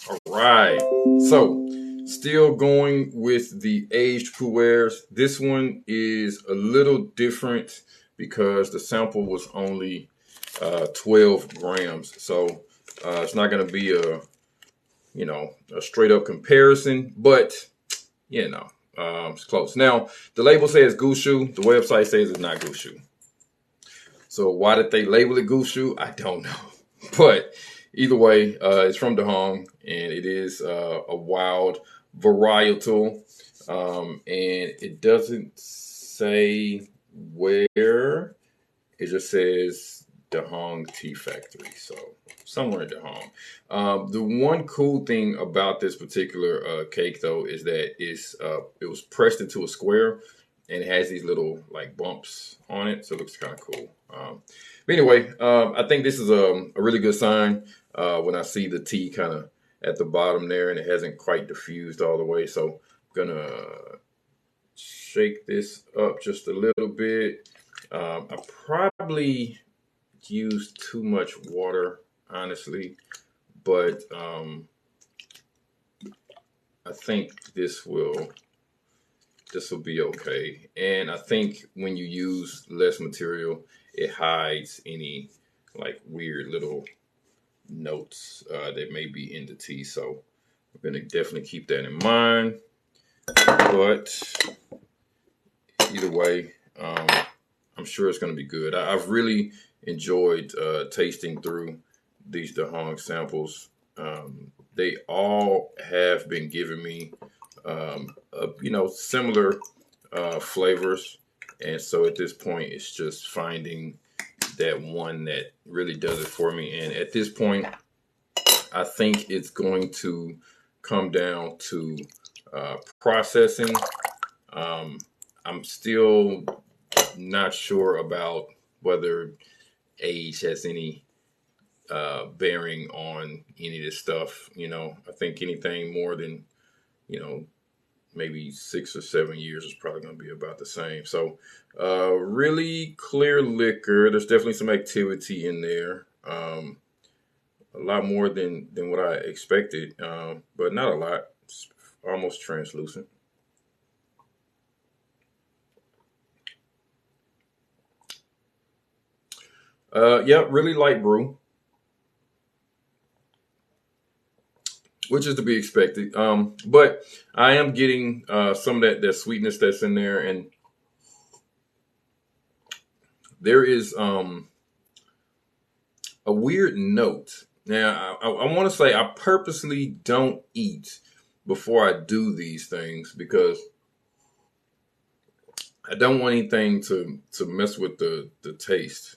All right. So, still going with the aged Pu-erhs. This one is a little different because the sample was only 12 grams. So, it's not going to be a straight up comparison, but it's close. Now, the label says Gushu. The website says it's not Gushu. So why did they label it Gushu? I don't know. But either way, it's from Dehong, and it is a wild varietal. And it doesn't say where. It just says Dehong Tea Factory. So somewhere in Dehong. The one cool thing about this particular cake, though, is that it was pressed into a square, and it has these little like bumps on it, so it looks kind of cool. But anyway, I think this is a really good sign when I see the tea kind of at the bottom there, and it hasn't quite diffused all the way. So I'm gonna shake this up just a little bit. I probably used too much water, honestly, but I think this will be okay. And I think when you use less material, it hides any like weird little notes that may be in the tea. So I'm gonna definitely keep that in mind. But either way, I'm sure it's gonna be good. I've really enjoyed tasting through these Dehong samples. They all have been giving me similar flavors, and so at this point it's just finding that one that really does it for me. And at this point I think it's going to come down to processing. I'm still not sure about whether age has any bearing on any of this stuff. I think anything more than maybe 6 or 7 years is probably going to be about the same. So really clear liquor. There's definitely some activity in there. A lot more than what I expected, but not a lot. It's almost translucent. Yeah, really light brew, which is to be expected. But I am getting some of that sweetness that's in there, and there is a weird note. Now, I want to say I purposely don't eat before I do these things because I don't want anything to mess with the taste.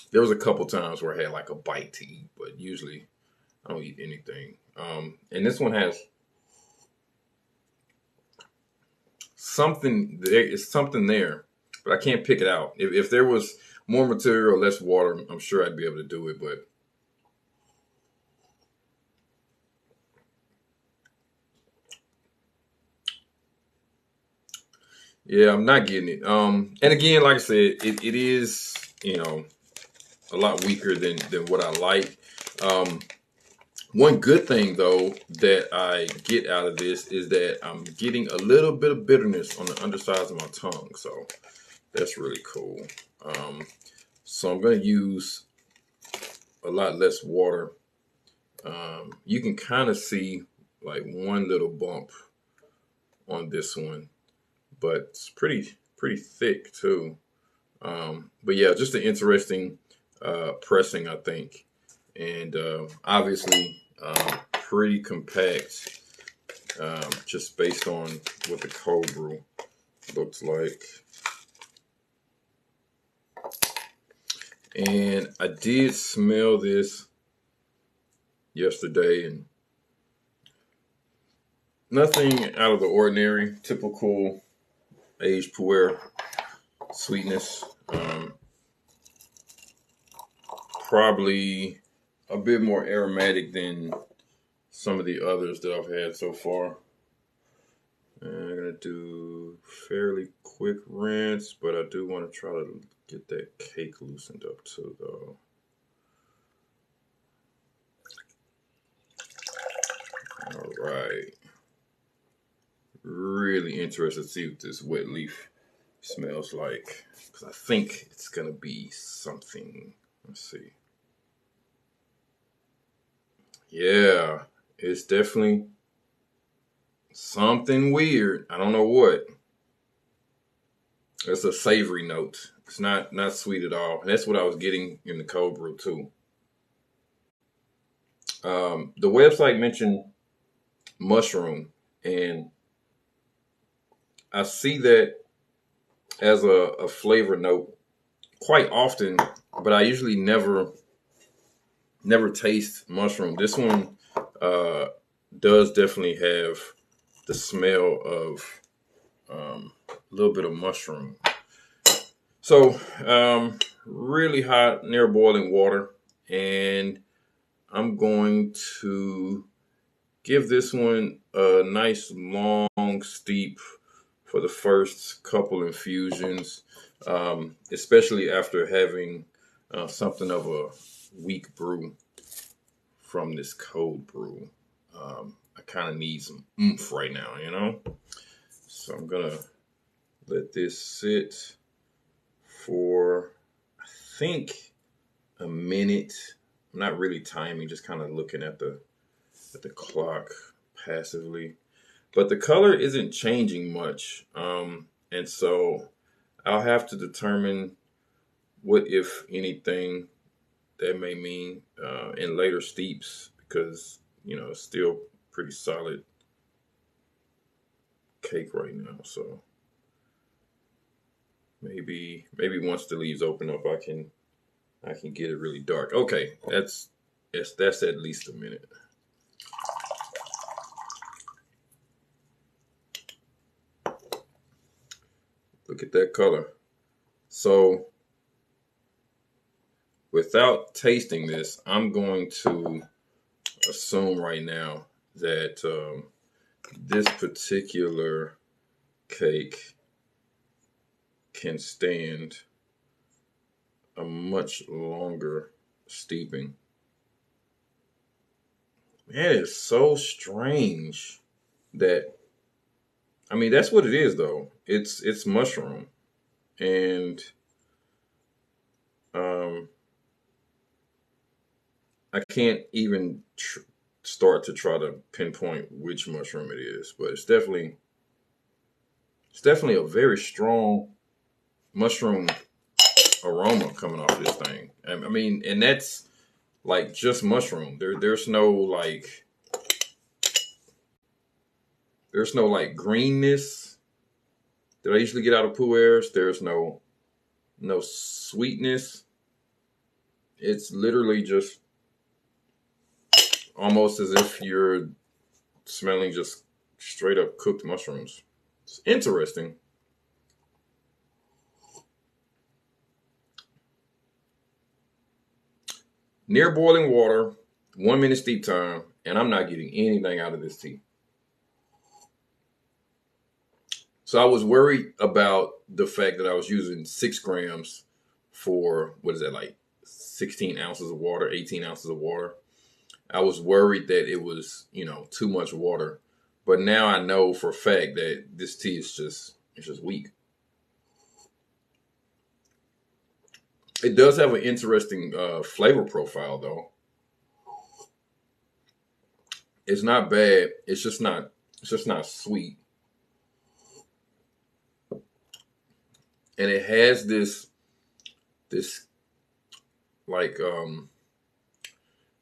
There was a couple times where I had like a bite to eat, but usually I don't eat anything. And this one has something there. It's something there, but I can't pick it out. If there was more material or less water, I'm sure I'd be able to do it. But yeah, I'm not getting it. And again, like I said, it is a lot weaker than what I like. One good thing though that I get out of this is that I'm getting a little bit of bitterness on the undersides of my tongue, so that's really cool. So I'm going to use a lot less water. You can kind of see like one little bump on this one, but it's pretty thick too. But yeah, just an interesting pressing, I think, and obviously pretty compact, just based on what the cold brew looks like. And I did smell this yesterday, and nothing out of the ordinary. Typical aged Pu-erh sweetness. Probably a bit more aromatic than some of the others that I've had so far. And I'm gonna do fairly quick rinse, but I do want to try to get that cake loosened up too, though. right. Really interested to see what this wet leaf smells like, because I think it's gonna be something. Let's see. Yeah, it's definitely something weird. I don't know what. It's a savory note. It's not sweet at all. That's what I was getting in the cold brew too. The website mentioned mushroom, and I see that as a flavor note quite often, but I usually never taste mushroom. This one does definitely have the smell of a little bit of mushroom. So really hot, near boiling water, and I'm going to give this one a nice long steep for the first couple infusions, especially after having something of a weak brew from this cold brew. I kind of need some oomph right now, you know? So I'm going to let this sit for, I think, a minute. I'm not really timing, just kind of looking at the clock passively. But the color isn't changing much. And so I'll have to determine what, if anything, that may mean in later steeps, because, you know, it's still pretty solid cake right now. So maybe once the leaves open up, I can get it really dark. Okay, that's at least a minute. Look at that color. So without tasting this, I'm going to assume right now that this particular cake can stand a much longer steeping. Man, it's so strange that, I mean, that's what it is though. It's mushroom, and I can't even start to try to pinpoint which mushroom it is, but it's definitely a very strong mushroom aroma coming off this thing. I mean, and that's like just mushroom. There's no like greenness that I usually get out of Pu-erhs. There's no sweetness. It's literally just almost as if you're smelling just straight up cooked mushrooms. It's interesting. Near boiling water, 1 minute steep time, and I'm not getting anything out of this tea. So I was worried about the fact that I was using 6 grams for, what is that, like 16 ounces of water, 18 ounces of water. I was worried that it was, you know, too much water. But now I know for a fact that this tea is just weak. It does have an interesting flavor profile, though. It's not bad. It's just not sweet. And it has this like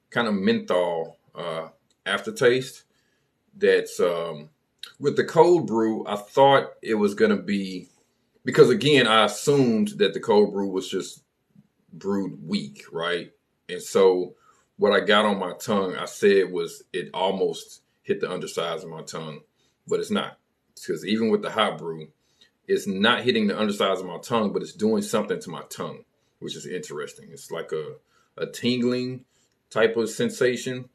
kind of menthol aftertaste that's with the cold brew. I thought it was going to be, because again, I assumed that the cold brew was just brewed weak, right? And so what I got on my tongue, I said it almost hit the undersides of my tongue, but it's not. Because even with the hot brew, it's not hitting the undersides of my tongue, but it's doing something to my tongue, which is interesting. It's like a tingling type of sensation.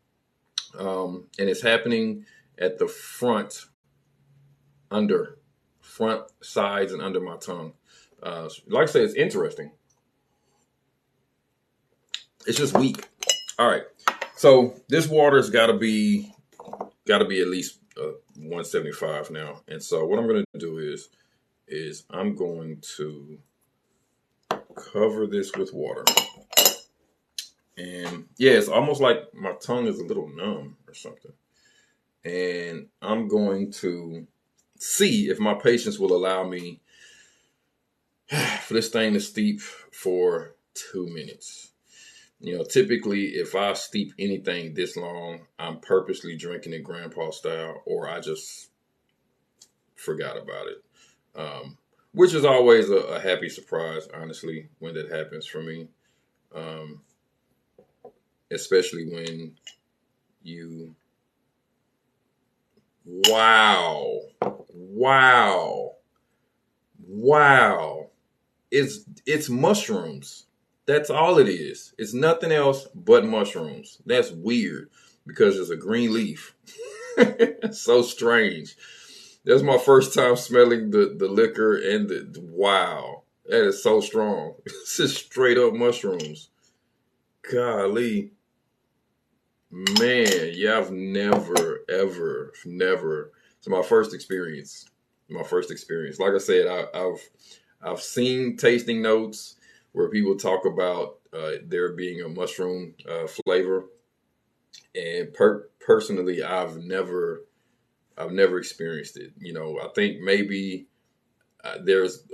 And it's happening at the front sides and under my tongue. Like I said, it's interesting. It's just weak. All right. So this water's gotta be got to be at least 175 now. And so what I'm going to do is I'm going to cover this with water. And yeah, it's almost like my tongue is a little numb or something. And I'm going to see if my patients will allow me for this thing to steep for 2 minutes. You know, typically if I steep anything this long, I'm purposely drinking it grandpa style, or I just forgot about it. Which is always a happy surprise, honestly, when that happens for me. Especially when you, wow. It's mushrooms. That's all it is. It's nothing else but mushrooms. That's weird because it's a green leaf. It's so strange. That's my first time smelling the liquor and wow. That is so strong. It's just straight up mushrooms. Golly. Man, yeah, I've never. It's my first experience. Like I said, I've seen tasting notes where people talk about there being a mushroom flavor, and personally, I've never experienced it. You know, I think maybe there's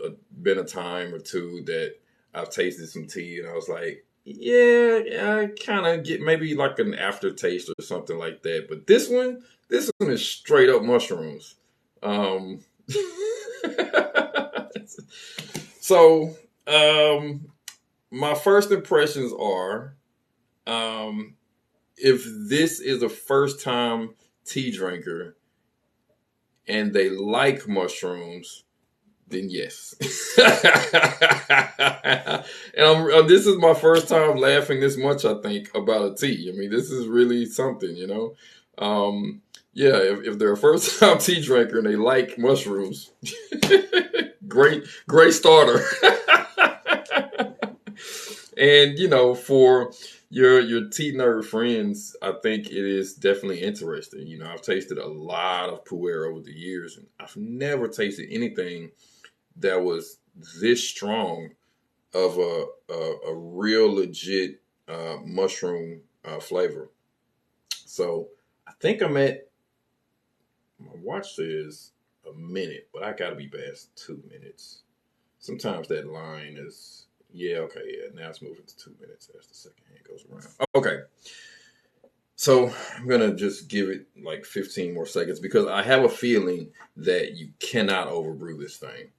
been a time or two that I've tasted some tea and I was like, yeah, I kind of get maybe like an aftertaste or something like that. But this one is straight up mushrooms. So, my first impressions are, if this is a first time tea drinker and they like mushrooms, then yes. And this is my first time laughing this much, I think, about a tea. I mean, this is really something, you know. Yeah, if they're a first time tea drinker and they like mushrooms, great starter. And you know, for your tea nerd friends, I think it is definitely interesting. You know, I've tasted a lot of Pu-erh over the years, and I've never tasted anything that was this strong of a real legit mushroom flavor. So I think I'm at, my watch says a minute, but I gotta be past 2 minutes. Sometimes that line is, yeah, okay, yeah, now it's moving to 2 minutes as the second hand goes around. Okay. So I'm going to just give it like 15 more seconds because I have a feeling that you cannot overbrew this thing.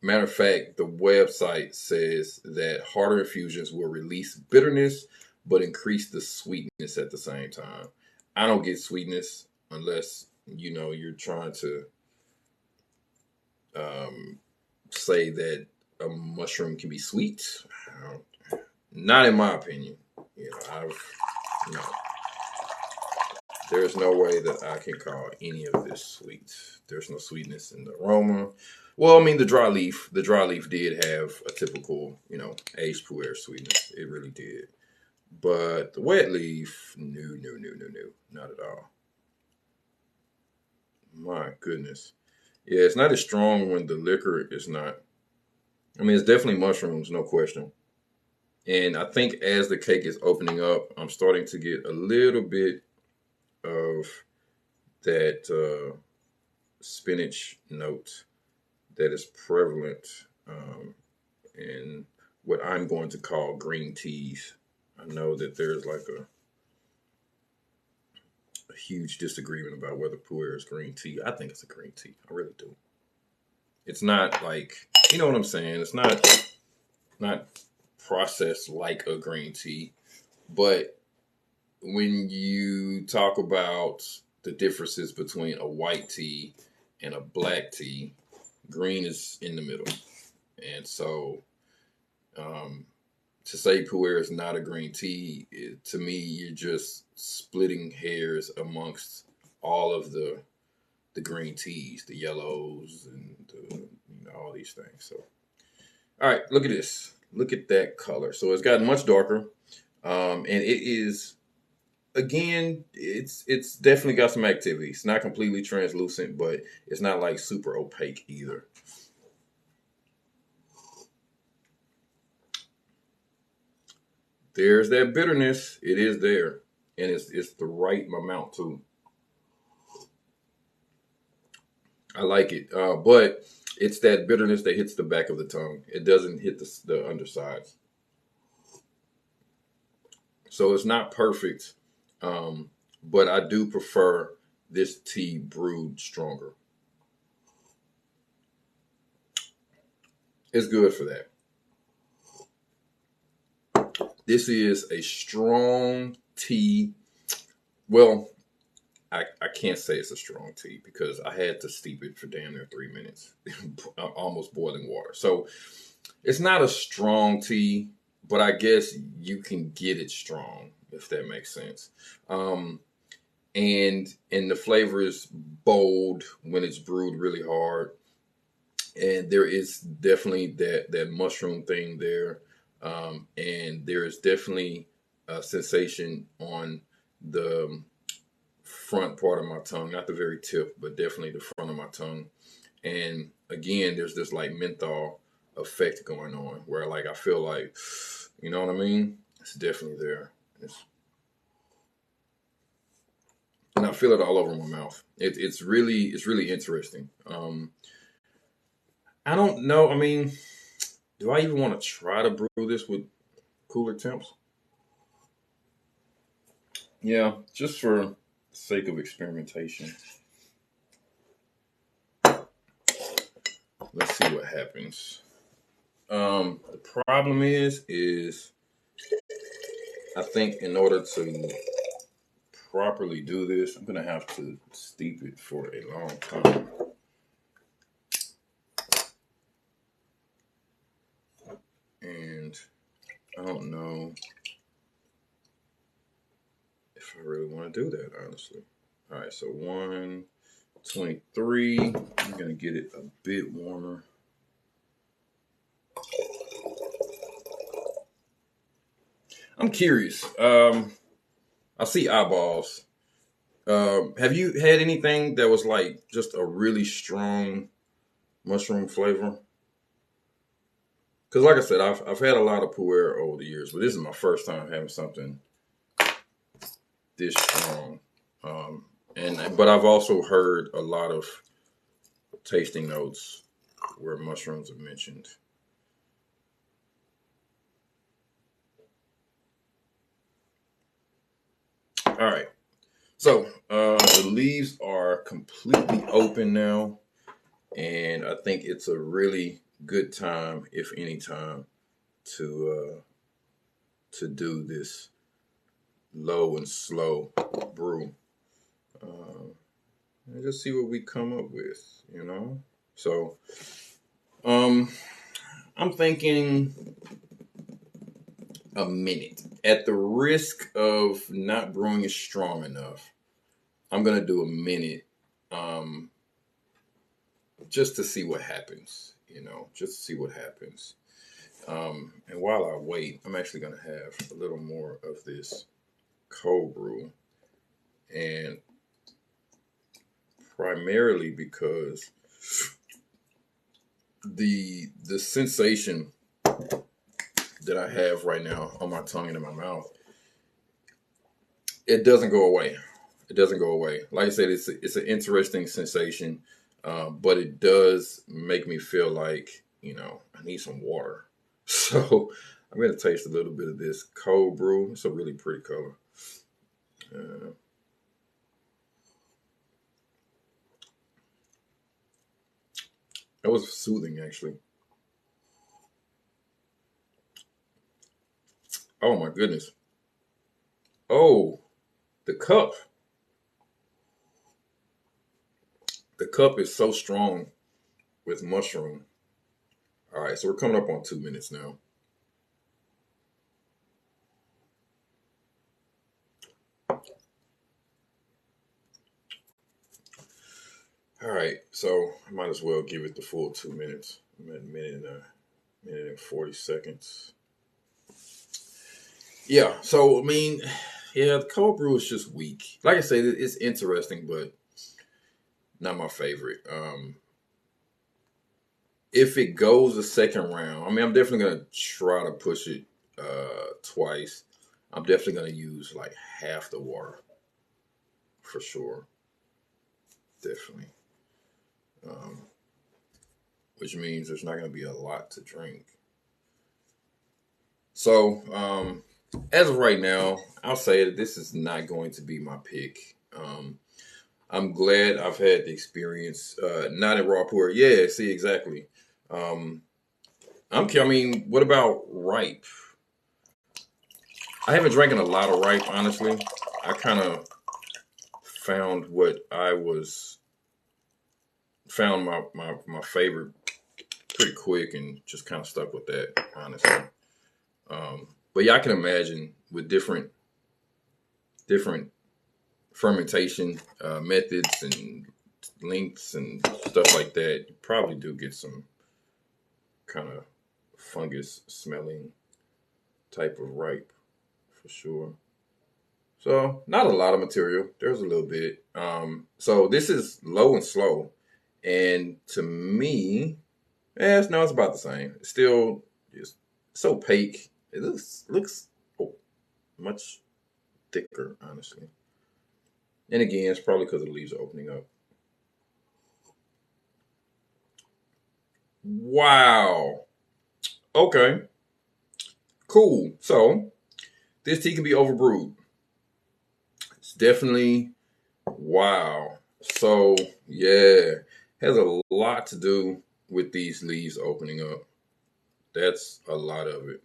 Matter of fact, the website says that harder infusions will release bitterness but increase the sweetness at the same time. I don't get sweetness unless, you know, you're trying to say that a mushroom can be sweet. Not in my opinion. You know, no. There's no way that I can call any of this sweet. There's no sweetness in the aroma. Well, I mean, the dry leaf did have a typical, you know, aged Pu-erh sweetness. It really did. But the wet leaf, no, not at all. My goodness. Yeah, it's not as strong when the liquor is not. I mean, it's definitely mushrooms, no question. And I think as the cake is opening up, I'm starting to get a little bit of that spinach note that is prevalent in what I'm going to call green teas. I know that there's like a huge disagreement about whether Pu-erh is green tea. I think it's a green tea. I really do. It's not like, you know what I'm saying? It's not processed like a green tea. But when you talk about the differences between a white tea and a black tea, green is in the middle. And so to say Pu-erh is not a green tea, to me, you're just splitting hairs amongst all of the green teas, the yellows, and all these things. So, all right, look at this. Look at that color. So it's gotten much darker, and it is again, it's definitely got some activity. It's not completely translucent, but it's not like super opaque either. There's that bitterness. It is there, and it's the right amount too. I like it, but it's that bitterness that hits the back of the tongue. It doesn't hit the undersides. So it's not perfect, but I do prefer this tea brewed stronger. It's good for that. This is a strong tea. Well, I can't say it's a strong tea because I had to steep it for damn near 3 minutes, almost boiling water. So it's not a strong tea, but I guess you can get it strong if that makes sense. Um, and the flavor is bold when it's brewed really hard, and there is definitely that mushroom thing there, and there is definitely a sensation on the front part of my tongue, not the very tip, but definitely the front of my tongue. And again, there's this like menthol effect going on where like I feel like, you know what I mean? It's definitely there. And I feel it all over my mouth. It's really interesting. I don't know. I mean, do I even want to try to brew this with cooler temps? Yeah, just for the sake of experimentation. Let's see what happens. The problem is I think in order to properly do this, I'm gonna have to steep it for a long time. And I don't know if I really want to do that, honestly. All right, so 123. I'm gonna get it a bit warmer. I'm curious. I see eyeballs. Have you had anything that was like just a really strong mushroom flavor? Because, like I said, I've had a lot of Pu-erh over the years, but this is my first time having something this strong. But I've also heard a lot of tasting notes where mushrooms are mentioned. All right, so the leaves are completely open now, and I think it's a really good time, if any time, to do this low and slow brew. And just see what we come up with, you know. So, um, I'm thinking a minute. At the risk of not brewing it strong enough, I'm gonna do a minute, um, just to see what happens. You know, just to see what happens. And while I wait, I'm actually gonna have a little more of this cold brew, and primarily because the sensation that I have right now on my tongue and in my mouth, it doesn't go away. It doesn't go away. Like I said, it's an interesting sensation, but it does make me feel like, you know, I need some water. So I'm gonna taste a little bit of this cold brew. It's a really pretty color. Uh, that was soothing, actually. Oh my goodness. Oh, the cup. The cup is so strong with mushroom. All right, so we're coming up on 2 minutes now. All right, so I might as well give it the full 2 minutes. I'm at a minute and 40 seconds. Yeah, so I mean, yeah, the cold brew is just weak. Like I said, it's interesting, but not my favorite. If it goes a second round, I mean, I'm definitely gonna try to push it twice. I'm definitely gonna use like half the water for sure. Definitely. Um, which means there's not gonna be a lot to drink. So, as of right now, I'll say that this is not going to be my pick. I'm glad I've had the experience, not in Raw Pu-erh. Yeah, see, exactly. Um, I mean, what about ripe? I haven't drank a lot of ripe, honestly. I kind of found found my favorite pretty quick and just kind of stuck with that, honestly. But yeah, I can imagine with different fermentation methods and lengths and stuff like that, you probably do get some kind of fungus smelling type of ripe for sure. So not a lot of material. There's a little bit. So this is low and slow, and to me, no, it's about the same. It's still just so opaque. It looks much thicker, honestly. And again, it's probably because the leaves are opening up. Wow. Okay. Cool. So this tea can be overbrewed. It's definitely wow. So yeah, has a lot to do with these leaves opening up. That's a lot of it.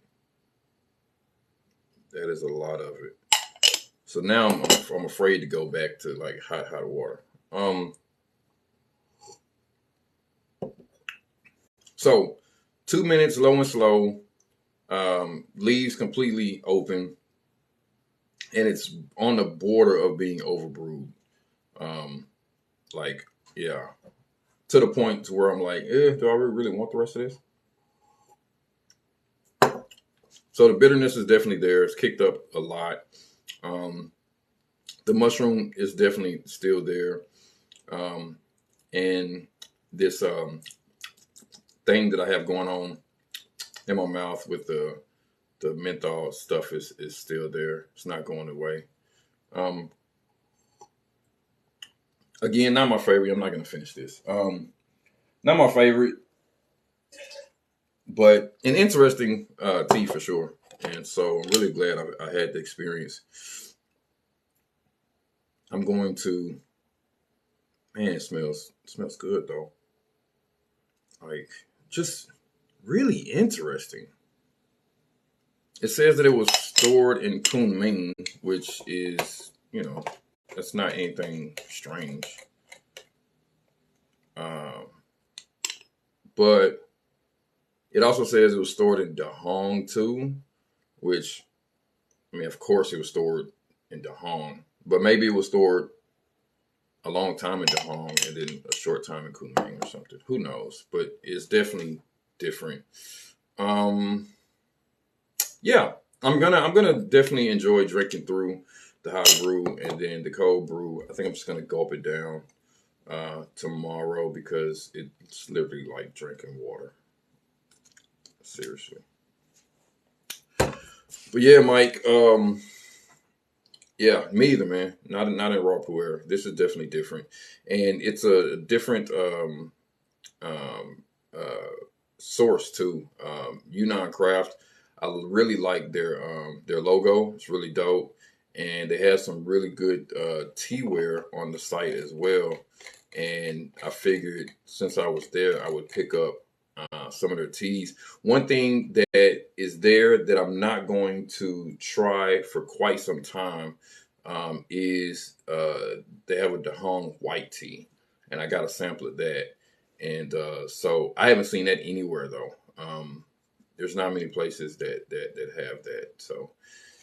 That is a lot of it. So now I'm afraid to go back to like hot water. So 2 minutes low and slow. Leaves completely open, and it's on the border of being overbrewed. Like yeah, to the point to where I'm like, do I really want the rest of this? So the bitterness is definitely there. It's kicked up a lot. Um, the mushroom is definitely still there. And this thing that I have going on in my mouth with the menthol stuff is still there. It's not going away. Again, not my favorite. I'm not going to finish this. Not my favorite, but an interesting tea for sure. And so I'm really glad I had the experience. I'm going to, man, it smells good though. Like just really interesting. It says that it was stored in Kunming, which is, that's not anything strange. But it also says it was stored in Dehong too, which, I mean, of course it was stored in Dehong, but maybe it was stored a long time in Dehong and then a short time in Kunming or something. Who knows? But it's definitely different. Yeah, I'm gonna definitely enjoy drinking through the hot brew and then the cold brew. I think I'm just gonna gulp it down tomorrow because it's literally like drinking water. Seriously. But yeah, Mike. Yeah, me either, man. Not in Raw Pu-erh. This is definitely different, and it's a different um, uh, source too. Yunnan Craft. I really like their logo. It's really dope, and they have some really good teaware on the site as well. And I figured since I was there, I would pick up some of their teas. One thing that is there that I'm not going to try for quite some time is they have a Dehong white tea, and I got a sample of that. And so I haven't seen that anywhere though. There's not many places that have that. So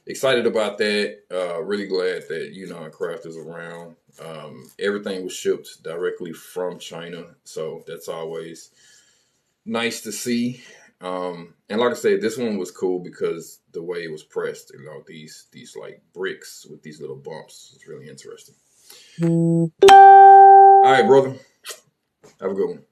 excited about that. Really glad that Yunnan Craft is around. Everything was shipped directly from China, so that's always nice to see. And like I said, this one was cool because the way it was pressed, you know, these like bricks with these little bumps. It's really interesting. All right, brother. Have a good one.